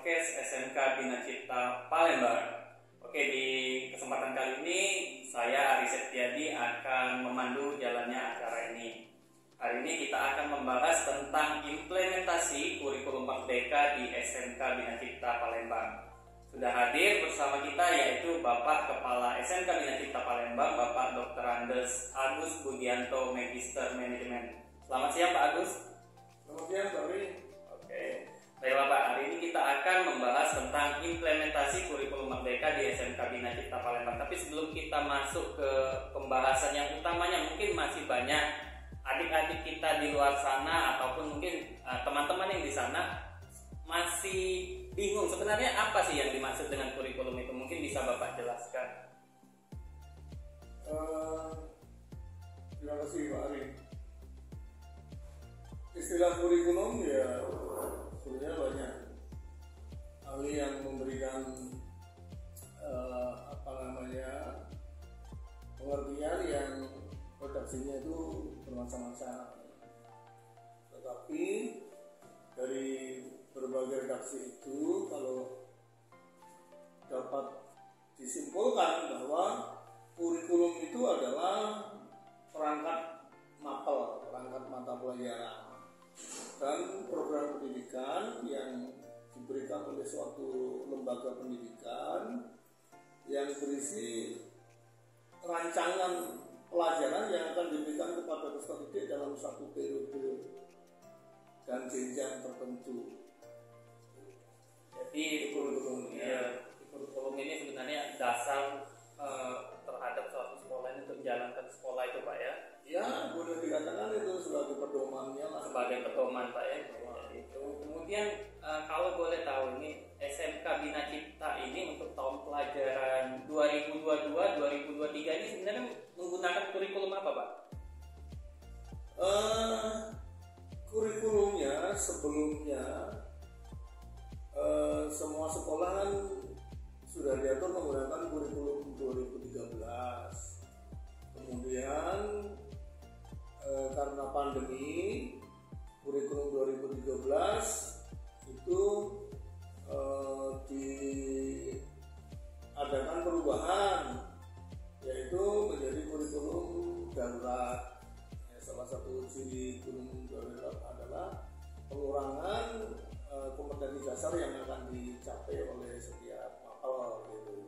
podcast SMK Bina Cipta Palembang. Oke, di kesempatan kali ini saya Ari Septiadi akan memandu jalannya acara ini. Hari ini kita akan membahas tentang implementasi kurikulum Merdeka di SMK Bina Cipta Palembang. Sudah hadir bersama kita yaitu Bapak Kepala SMK Bina Cipta Palembang, Bapak Dr. Andes Agus Budianto, Magister Manajemen. Selamat siang Pak Agus. Selamat siang Pak Ari. Oke. Baiklah Pak, hari ini kita akan membahas tentang implementasi kurikulum Merdeka di SMK Bina Cipta Palembang. Tapi sebelum kita masuk ke pembahasan yang utamanya, mungkin masih banyak adik-adik kita di luar sana ataupun mungkin teman-teman yang di sana masih bingung sebenarnya apa sih yang dimaksud dengan kurikulum itu. Mungkin bisa Bapak jelaskan. Terima kasih Pak Ari. Istilah kurikulum ya sebenarnya banyak ahli yang memberikan pengertian yang redaksinya itu bermacam-macam. Tetapi dari berbagai redaksi itu kalau dapat disimpulkan bahwa kurikulum itu adalah perangkat mapel, perangkat mata pelajaran dan program pendidikan yang diberikan oleh suatu lembaga pendidikan yang berisi rancangan pelajaran yang akan diberikan kepada peserta didik dalam satu periode dan jenjang tertentu. Jadi kurikulum ini sebenarnya dasar terhadap suatu sekolah ini untuk menjalankan sekolah itu Pak ya? Ya, boleh dikatakan itu sebagai pedomannya lah. Sebagai pedoman Pak ya. Itu. Kemudian kalau boleh tahu ini SMK Bina Cipta ini untuk tahun pelajaran 2022-2023 ini sebenarnya menggunakan kurikulum apa Pak? Kurikulumnya sebelumnya semua sekolah kan sudah diatur menggunakan kurikulum 2013. Kemudian karena pandemi, kurikulum 2013 itu diadakan perubahan, yaitu menjadi kurikulum darurat. Salah satu ciri kurikulum darurat adalah pengurangan kompetensi dasar yang akan dicapai oleh setiap mapel gitu.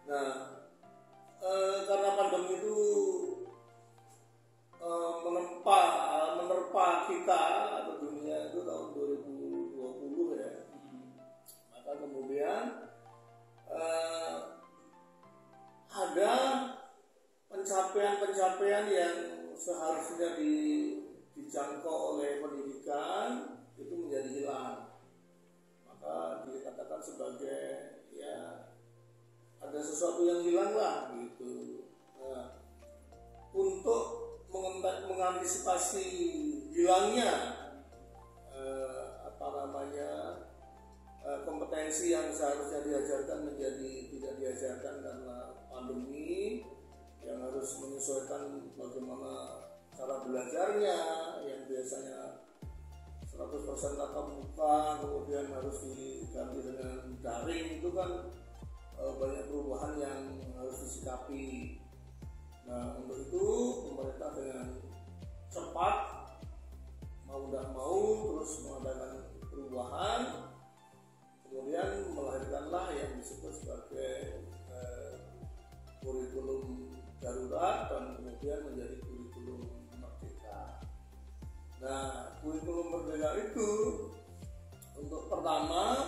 Nah, karena pandemi itu menerpa kita atau dunia itu tahun 2020 ya, maka kemudian ada pencapaian yang seharusnya dijangkau oleh pendidikan itu menjadi hilang, maka dikatakan sebagai ya ada sesuatu yang hilang lah gitu. Nah, untuk mengantisipasi hilangnya kompetensi yang seharusnya diajarkan menjadi tidak diajarkan karena pandemi, yang harus menyesuaikan bagaimana cara belajarnya yang biasanya 100% tatap muka kemudian harus diganti dengan daring, itu kan banyak perubahan yang harus disikapi. Nah, untuk itu pemerintah dengan cepat mau tidak mau terus mengadakan perubahan, kemudian melahirkanlah yang disebut sebagai kurikulum darurat dan kemudian menjadi kurikulum merdeka. Nah, kurikulum merdeka itu untuk pertama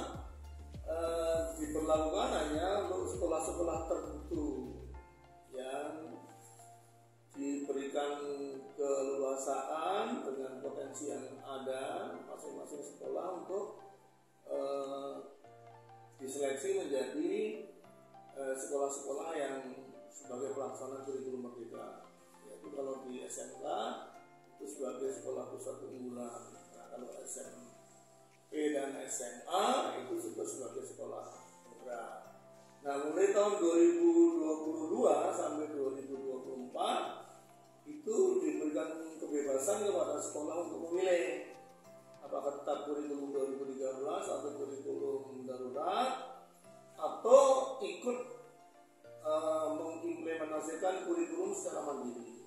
diberlakukan hanya untuk sekolah-sekolah tertentu yang diberikan keleluasaan dengan potensi yang ada masing-masing sekolah untuk diseleksi menjadi sekolah-sekolah yang sebagai pelaksana kurikulum merdeka. Yaitu kalau di SMK itu sebagai sekolah pusat unggulan. Nah, kalau SMP dan SMA itu juga sebagai sekolah program. Nah, mulai tahun 2022 sampai 2024 itu diberikan kebebasan kepada sekolah untuk memilih apakah tetap kurikulum 2013 atau kurikulum darurat, atau ikut mengimplementasikan kurikulum secara mandiri.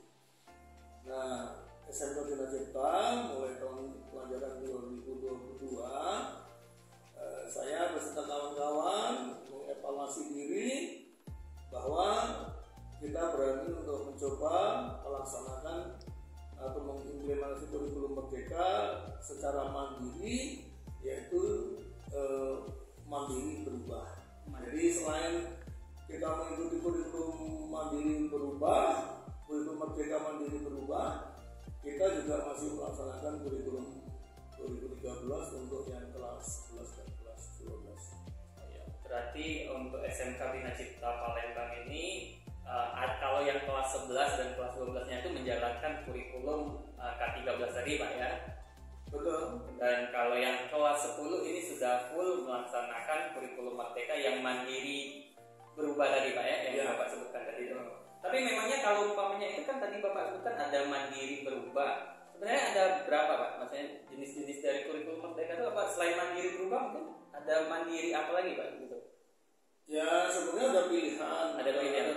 Nah, SMK Bina Cipta mulai tahun pelajaran 2022, saya beserta kawan-kawan mengevaluasi diri bahwa kita berani untuk mencoba melaksanakan atau mengimplementasi kurikulum Merdeka secara mandiri, yaitu mandiri berubah. Jadi selain kita mengikuti kurikulum mandiri berubah, kurikulum Merdeka mandiri berubah, kita juga masih melaksanakan kurikulum 2013 untuk yang kelas 11 dan kelas 12. Berarti untuk SMK Bina Cipta Palembang ini kalau yang kelas 11 dan kelas 12 nya itu menjalankan kurikulum K13 tadi Pak ya? Betul. Dan kalau yang kelas 10 ini sudah full melaksanakan kurikulum Merdeka yang mandiri berubah tadi Pak ya, yang Bapak sebutkan tadi itu. Tapi memangnya kalau umpamanya itu kan tadi Bapak sebutkan ada mandiri berubah. Sebenarnya ada berapa Pak? Maksudnya jenis-jenis dari kurikulum Merdeka itu apa? Selain mandiri berubah mungkin ada mandiri apa lagi Pak? Gitu. Ya sebenarnya ada pilihan. Ada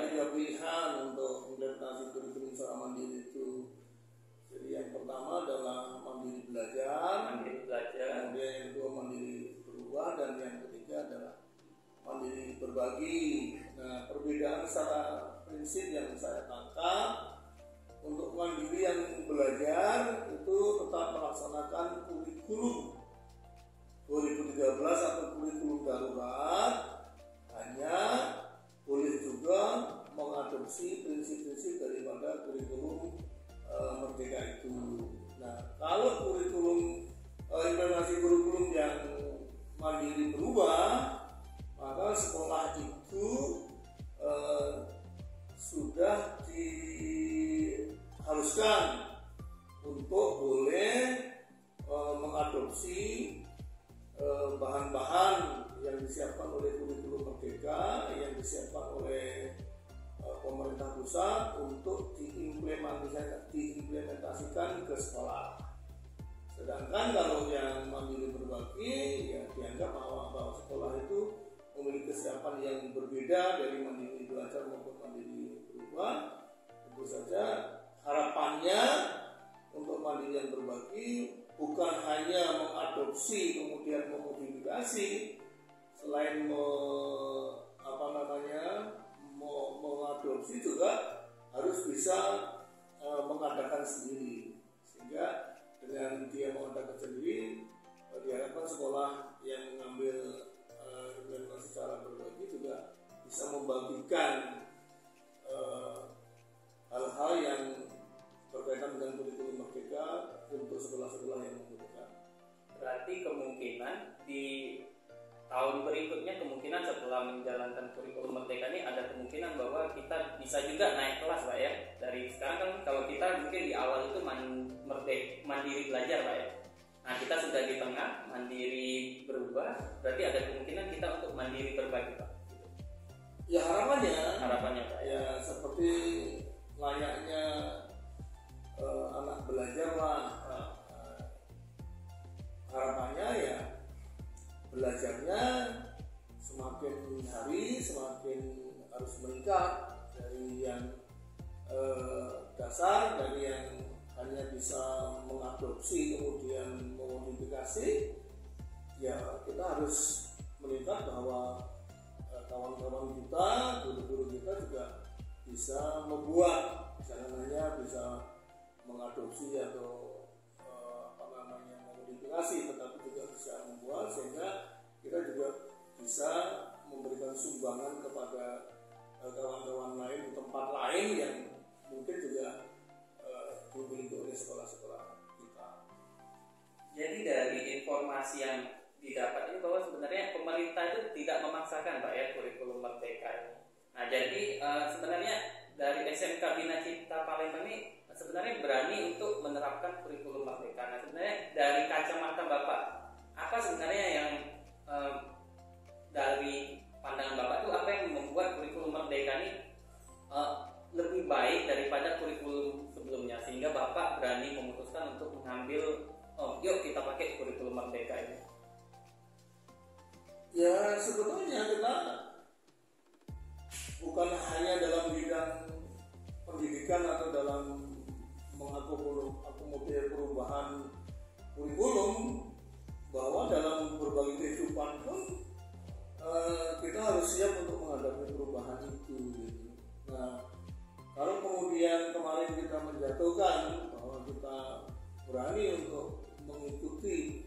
tiga pilihan untuk implementasi kurikulum secara mandiri itu. Jadi yang pertama adalah mandiri belajar. Kemudian yang kedua mandiri berubah, dan yang ketiga adalah mandiri berbagi. Nah, perbedaan secara prinsip yang saya tangkap, untuk mandiri yang belajar itu tetap melaksanakan kurikulum 2013 atau kurikulum darurat, hanya boleh juga mengadopsi prinsip-prinsip daripada kurikulum Merdeka itu. Nah, kalau kurikulum implementasi kurikulum yang mandiri berubah, maka sekolah itu sudah diharuskan untuk boleh mengadopsi bahan-bahan yang disiapkan oleh kurikulum Merdeka, yang disiapkan oleh pemerintah pusat untuk diimplementasikan ke sekolah. Sedangkan kalau yang mandiri berbagi, ya dianggap bahwa sekolah itu memiliki kesiapan yang berbeda dari mandiri belajar maupun mandiri berubah. Tentu saja harapannya untuk mandiri yang berbagi bukan hanya mengadopsi kemudian memodifikasi, selain mengadopsi juga harus bisa mengadakan sendiri, sehingga dengan dia mengadakan sendiri diharapkan sekolah yang mengambil implementasi secara berbagi juga bisa membagikan hal-hal yang berkaitan dengan kurikulum Merdeka untuk sekolah-sekolah yang membutuhkan. Berarti kemungkinan di tahun berikutnya, kemungkinan setelah menjalankan kurikulum Merdeka ini ada kemungkinan bahwa kita bisa juga naik kelas Pak ya. Dari sekarang kan kalau kita mungkin di awal itu mandiri belajar Pak ya. Nah kita sudah di tengah mandiri berubah, berarti ada kemungkinan kita untuk mandiri berbagi Pak. Ya harapannya Pak ya seperti layaknya anak belajar lah. Harapannya ya belajarnya semakin hari semakin harus meningkat, dari yang dasar, dari yang hanya bisa mengadopsi kemudian memodifikasi, ya kita harus melihat bahwa kawan-kawan kita, guru-guru kita juga bisa membuat, jangan hanya bisa mengadopsi atau memodifikasi, tetapi juga bisa membuat, sehingga kita juga bisa memberikan sumbangan kepada kawan-kawan lain di tempat lain yang mungkin juga dimiliki oleh sekolah-sekolah kita. Jadi dari informasi yang didapat ini bahwa sebenarnya pemerintah itu tidak memaksakan Pak ya kurikulum Merdeka ini. Nah jadi sebenarnya dari SMK Bina Cipta Palembang ini sebenarnya berani untuk menerapkan kurikulum Merdeka. Nah sebenarnya dari kacamata Bapak, apa sebenarnya yang dari pandangan Bapak itu apa yang membuat kurikulum Merdeka ini lebih baik daripada kurikulum sebelumnya, sehingga Bapak berani memutuskan untuk mengambil yuk kita pakai kurikulum Ya sebetulnya kita bukan hanya dalam bidang pendidikan atau dalam mengakomodir perubahan kurikulum, bahwa dalam berbagai kehidupan pun kita harus siap untuk menghadapi perubahan itu gitu. Nah, kalau kemudian kemarin kita menjatuhkan bahwa kita berani untuk mengikuti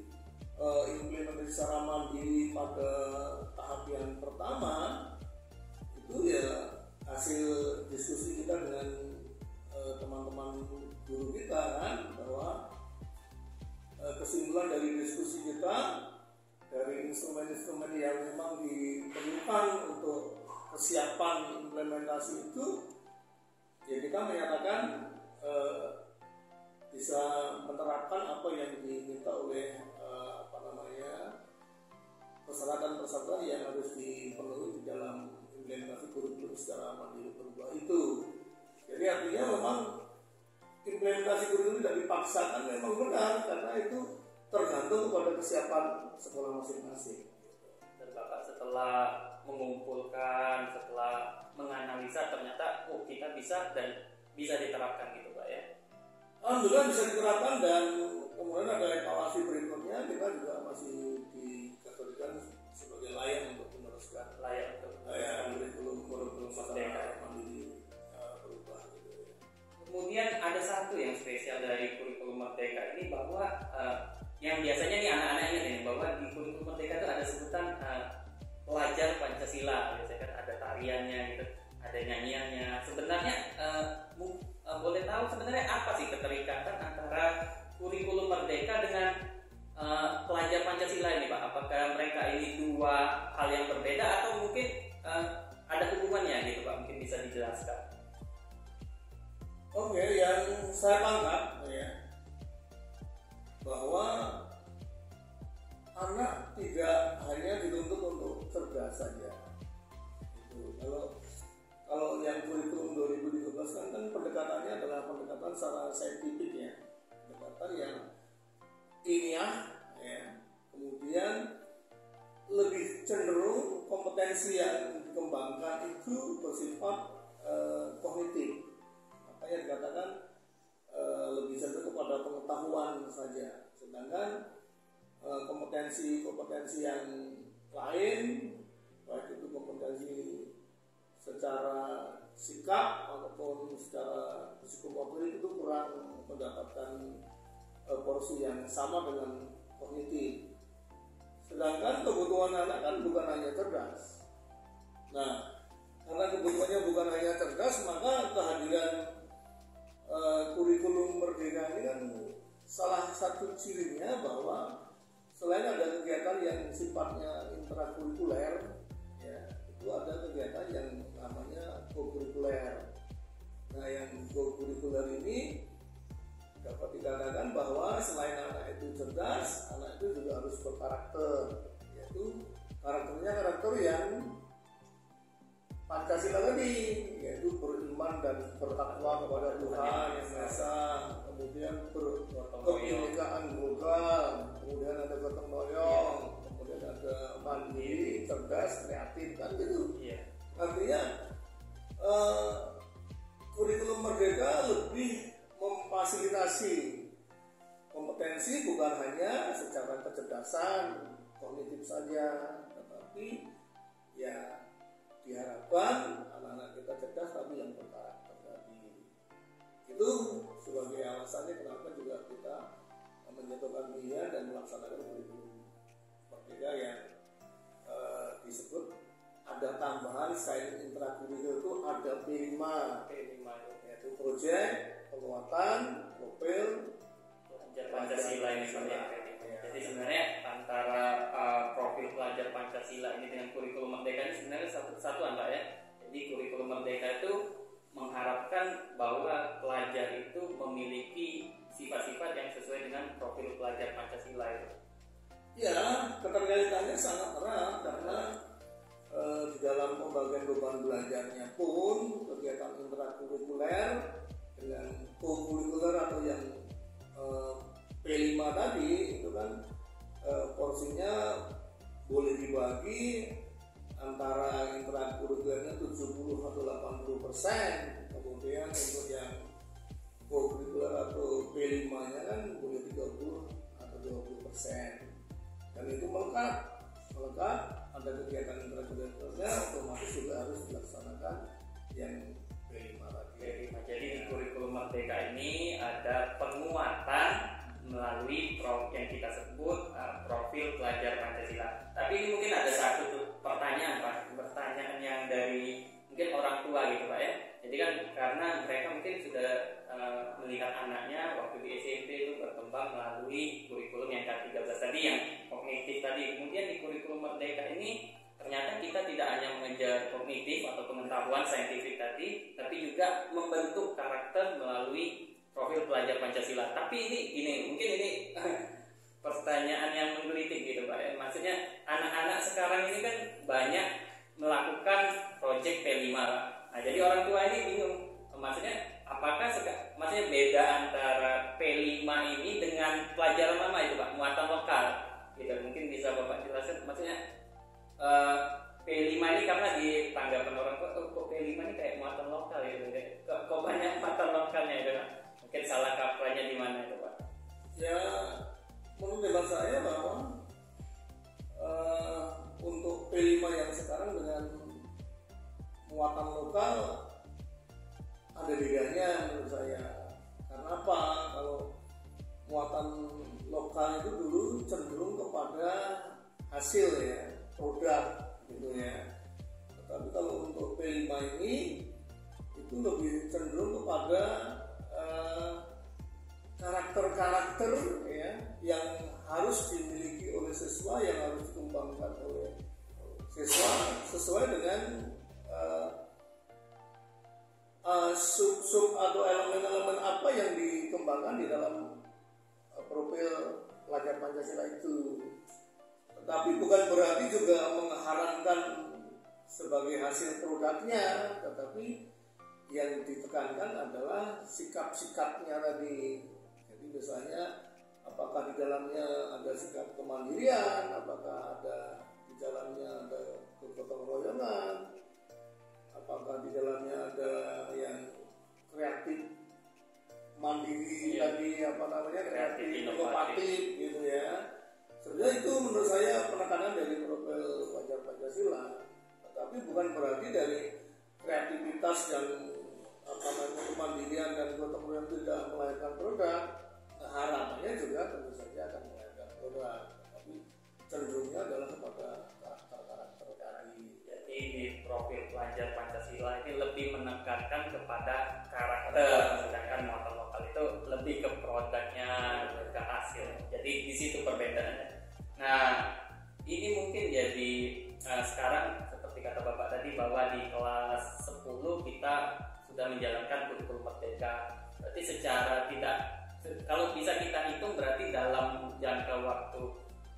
implementasi secara mandiri pada tahap yang pertama, itu ya hasil diskusi kita dengan teman-teman guru kita kan, bahwa kesimpulan dari diskusi kita dari instrumen-instrumen yang memang diperlukan untuk kesiapan implementasi itu, ya kita menyatakan bisa menerapkan apa yang diminta oleh persyaratan-persyaratan yang harus dipenuhi di dalam implementasi kurikulum secara mandiri berubah itu. Jadi artinya memang implementasi kurikulum tidak dipaksakan, memang benar, karena itu tergantung kepada kesiapan sekolah masing-masing. Dan Bapak setelah mengumpulkan, setelah menganalisa, ternyata kita bisa dan bisa diterapkan gitu Pak ya? Alhamdulillah bisa diterapkan, dan kemudian ada evaluasi berikutnya, kita juga masih dikategorikan sebagai layak untuk meneruskan kurikulum secara mandiri berubah gitu ya. Kemudian ada satu yang spesial dari kurikulum Merdeka ini, bahwa yang biasanya nih anak-anak ingat ini, bahwa di kurikulum Merdeka itu ada sebutan pelajar Pancasila. Biasanya kan ada tariannya gitu, ada nyanyiannya. Sebenarnya boleh tahu sebenarnya apa sih keterikatan antara kurikulum Merdeka dengan pelajar Pancasila ini Pak? Apakah mereka ini dua hal yang berbeda atau mungkin ada hubungannya gitu Pak? Mungkin bisa dijelaskan. Oke, yang saya tangkap ya, bahwa anak tidak hanya dituntut untuk cerdas saja. Itu kalau yang kurikulum 2013 kan pendekatannya adalah pendekatan secara saintifik ya, pendekatan yang ilmiah ya. Kemudian lebih cenderung kompetensi yang dikembangkan itu bersifat kognitif. Makanya dikatakan lebih cenderung kepada pengetahuan saja. Sedangkan kompetensi yang lain, baik itu kompetensi secara sikap ataupun secara psikomotorik, itu kurang mendapatkan porsi yang sama dengan kognitif. Sedangkan kebutuhan anak kan bukan hanya cerdas. Nah, karena kebutuhannya bukan hanya cerdas, maka kehadiran kurikulum Merdeka ini kan salah satu cirinya bahwa selain ada kegiatan yang sifatnya intrakurikuler, ya, itu ada kegiatan yang namanya kokurikuler. Nah, yang kokurikuler ini dapat dikatakan bahwa selain anak itu cerdas, anak itu juga harus berkarakter, yaitu karakter yang Pancasila tadi, yaitu beriman dan bertakwa kepada Tuhan Yang Maha Esa, kemudian berkebinekaan global, kemudian ada gotong royong, kemudian ada mandiri, cerdas, kreatif, kan gitu. Artinya kurikulum Merdeka lebih memfasilitasi kompetensi bukan hanya secara kecerdasan kognitif saja, tetapi ya diharapkan anak-anak kita cerdas tapi yang berkarakter tadi. Itu sebagai alasannya kenapa juga kita menjatuhkan pilihan dan melaksanakan kurikulum Merdeka yang disebut ada tambahan selain intrakurikuler itu ada P5 yaitu proyek penguatan profil Pancasila ini sebenarnya. Jadi sebenarnya antara profil pelajar Pancasila ini dengan kurikulum Merdeka ini sebenarnya satu kesatuan Pak ya. Jadi kurikulum Merdeka itu mengharapkan bahwa pelajar itu memiliki sifat-sifat yang sesuai dengan profil pelajar Pancasila itu. Ya, keterkaitannya sangat erat karena di dalam pembagian beban belajarnya pun kegiatan intrakurikuler dengan kokurikuler atau yang P5 tadi itu kan porsinya boleh dibagi antara intrakurikulernya 70 atau 80%, kemudian untuk yang kokurikuler atau P5-nya kan boleh 30 atau 20%, dan itu melekat ada kegiatan intrakurikulernya, otomatis juga harus dilaksanakan yang P5 lagi. Jadi di kurikulum Merdeka ini ada penguatan melalui yang kita sebut profil pelajar Pancasila. Tapi ini mungkin ada satu pertanyaan Pak, pertanyaan yang dari mungkin orang tua gitu Pak ya. Jadi kan karena mereka mungkin sudah melihat anaknya waktu di SMP itu berkembang melalui kurikulum yang K13 tadi, yang kognitif tadi. Kemudian di kurikulum Merdeka ini ternyata kita tidak hanya mengejar kognitif atau pengetahuan saintifik tadi, tapi juga membentuk karakter melalui profil pelajar Pancasila. Tapi ini gini, mungkin ini pertanyaan yang menggelitik gitu Pak ya. Maksudnya anak-anak sekarang ini kan banyak melakukan proyek P5 Pak. Nah jadi orang tua ini bingung, maksudnya apakah maksudnya beda antara P5 ini dengan pelajaran lama itu Pak, muatan lokal gitu. Mungkin bisa Bapak jelaskan, maksudnya P5 ini karena di tanggapan orang tua, kok P5 ini kayak muatan lokal gitu, kok banyak muatan lokalnya itu Pak. Mungkin salah kaprahnya di mana itu Pak? Ya, menurut hemat saya bahwa untuk P5 yang sekarang dengan muatan lokal ada bedanya menurut saya. Karena apa? Kalau muatan lokal itu dulu cenderung kepada hasil ya, produk gitu ya. Tetapi kalau untuk P5 ini itu lebih cenderung kepada karakter-karakter ya, yang harus dimiliki oleh siswa, yang harus dikembangkan oleh siswa sesuai dengan sub atau elemen-elemen apa yang dikembangkan di dalam profil pelajar Pancasila itu. Tetapi bukan berarti juga mengharapkan sebagai hasil produknya, tetapi yang ditekankan adalah sikap-sikapnya tadi. Jadi misalnya apakah di dalamnya ada sikap kemandirian, apakah ada di dalamnya ada kegotong royongan, apakah di dalamnya ada yang kreatif mandiri tadi, kreatif inovatif gitu ya. Sebenarnya itu menurut saya penekanan dari profil pelajar Pancasila, tetapi bukan berarti dari kreativitas dan kemandirian dan gotong royong tidak melahirkan produk. Harapannya juga tentu saja akan melahirkan produk, tapi cenderungnya adalah kepada karakter tadi. Jadi di profil pelajar Pancasila ini lebih menekankan kepada karakter, sedangkan muatan lokal itu lebih ke produknya, ke hasil. Jadi di situ perbedaannya. Nah ini mungkin jadi sekarang seperti kata Bapak tadi bahwa di kelas 10 kita sudah menjalankan kurikulum Merdeka. Berarti secara tidak, kalau bisa kita hitung berarti dalam jangka waktu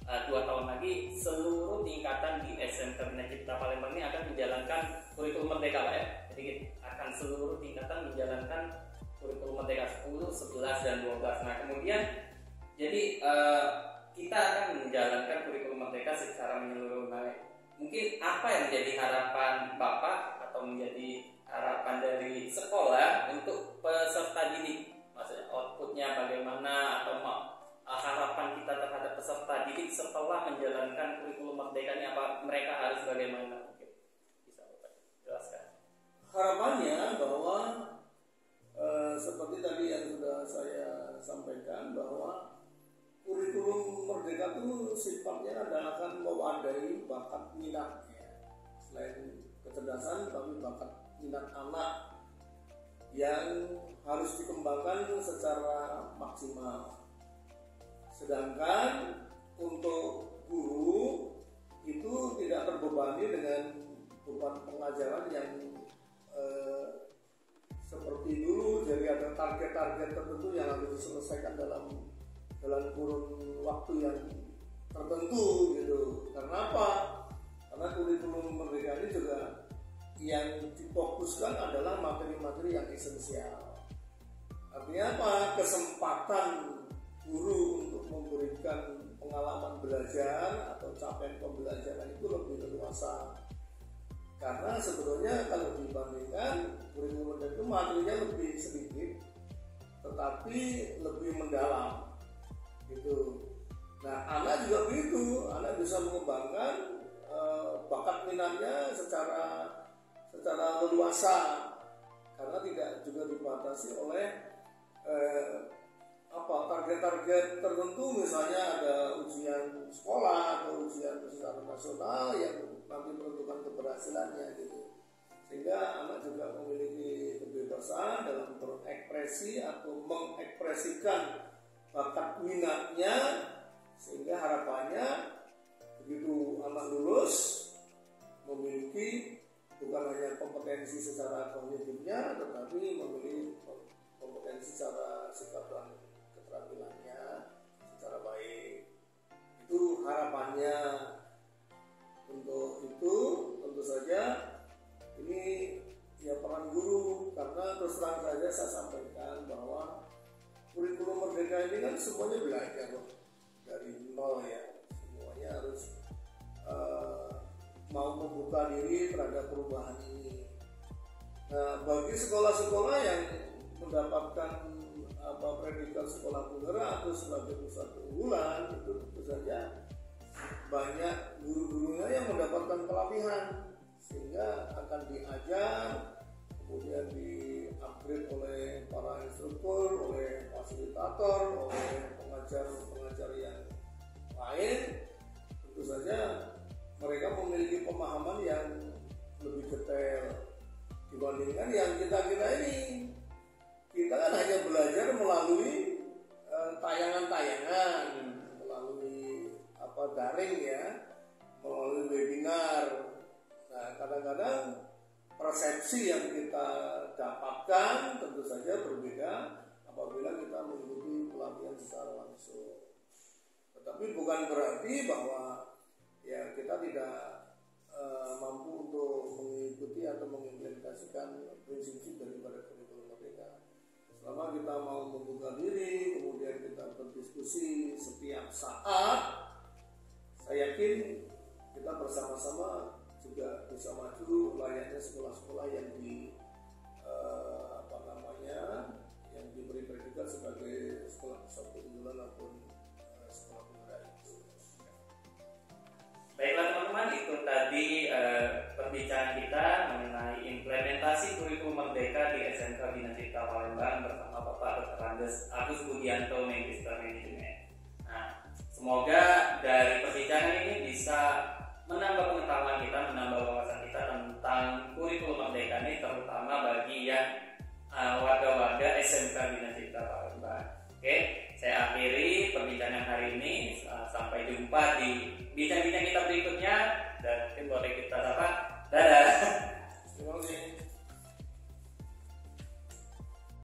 2 tahun lagi seluruh tingkatan di SMK Bina Cipta Palembang ini akan menjalankan kurikulum Merdeka Pak ya. Jadi akan seluruh tingkatan menjalankan kurikulum Merdeka 10, 11 dan 12. Nah kemudian jadi kita akan menjalankan kurikulum Merdeka secara menyeluruh. Nah, mungkin apa yang menjadi harapan Bapak atau menjadi harapan dari sekolah untuk peserta didik? Maksudnya outputnya bagaimana, atau harapan kita terhadap peserta didik setelah menjalankan kurikulum Merdeka ini, apa mereka harus bagaimana? Mungkin bisa Bapak jelaskan. Harapannya bahwa seperti tadi yang sudah saya sampaikan, bahwa kurikulum Merdeka itu sifatnya adalah akan mewadai bakat minatnya. Selain kecerdasan, tapi bakat minat anak yang harus dikembangkan secara maksimal. Sedangkan untuk guru itu tidak terbebani dengan beban pengajaran yang seperti dulu. Jadi ada target-target tertentu yang harus diselesaikan dalam kurun waktu yang tertentu gitu. Karena apa? Karena kurikulum Merdeka ini juga yang difokuskan adalah materi-materi yang esensial. Artinya apa? Kesempatan guru untuk memberikan pengalaman belajar atau capaian pembelajaran itu lebih leluasa. Karena sebetulnya kalau dibandingkan kurikulum itu materinya lebih sedikit, tetapi lebih mendalam gitu. Nah, anak juga begitu, anak bisa mengembangkan bakat minatnya secara leluasa karena tidak juga dibatasi oleh target-target tertentu, misalnya ada ujian sekolah atau ujian secara nasional yang nanti menentukan keberhasilannya gitu. Sehingga anak juga memiliki kebebasan dalam berekspresi atau mengekspresikan bakat minatnya, sehingga harapannya begitu anak lulus memiliki bukan hanya kompetensi secara kognitifnya, tetapi memiliki kompetensi secara sikap dan keterampilannya secara baik. Itu harapannya. Untuk itu tentu saja ini ya peran guru, karena terus terang saja saya sampaikan bahwa kurikulum merdeka ini kan semuanya belajar loh, dari nol ya. Semuanya harus mau membuka diri terhadap perubahan ini. Nah, bagi sekolah-sekolah yang mendapatkan predikat sekolah penggerak atau sebagai pusat unggulan, itu tentu saja banyak guru-gurunya yang mendapatkan pelatihan, sehingga akan diajar, kemudian di-upgrade oleh para instruktur, oleh fasilitator, oleh pengajar-pengajar yang lain. Tentu saja mereka memiliki pemahaman yang lebih detail dibandingkan yang kita ini. Kita kan hanya belajar melalui tayangan-tayangan, melalui daring ya, melalui webinar. Nah, kadang-kadang persepsi yang kita dapatkan tentu saja berbeda apabila kita mengikuti pelatihan secara langsung. Tetapi bukan berarti bahwa ya kita tidak mampu untuk mengikuti atau mengimplementasikan prinsip daripada kurikulum merdeka. Selama kita mau membuka diri, kemudian kita berdiskusi setiap saat, saya yakin kita bersama-sama juga bisa maju layaknya sekolah-sekolah yang yang diberi predikat sebagai sekolah pusat unggulan maupun sekolah penggerak itu. Baiklah teman-teman, itu tadi perbincangan kita mengenai implementasi kurikulum merdeka di SMK Bina Cipta Palembang bersama Bapak Dr. Andes Agus Budianto, Magister Manajemen. Nah, semoga dari perbincangan ini bisa menambah pengetahuan kita, menambah wawasan kita tentang kurikulum merdeka ini, terutama bagi yang warga-warga SMK Bina Cipta Palembang. Oke, saya akhiri perbincangan hari ini. Sampai jumpa di bincang-bincang kita berikutnya, dan boleh kita dapat. Dadah.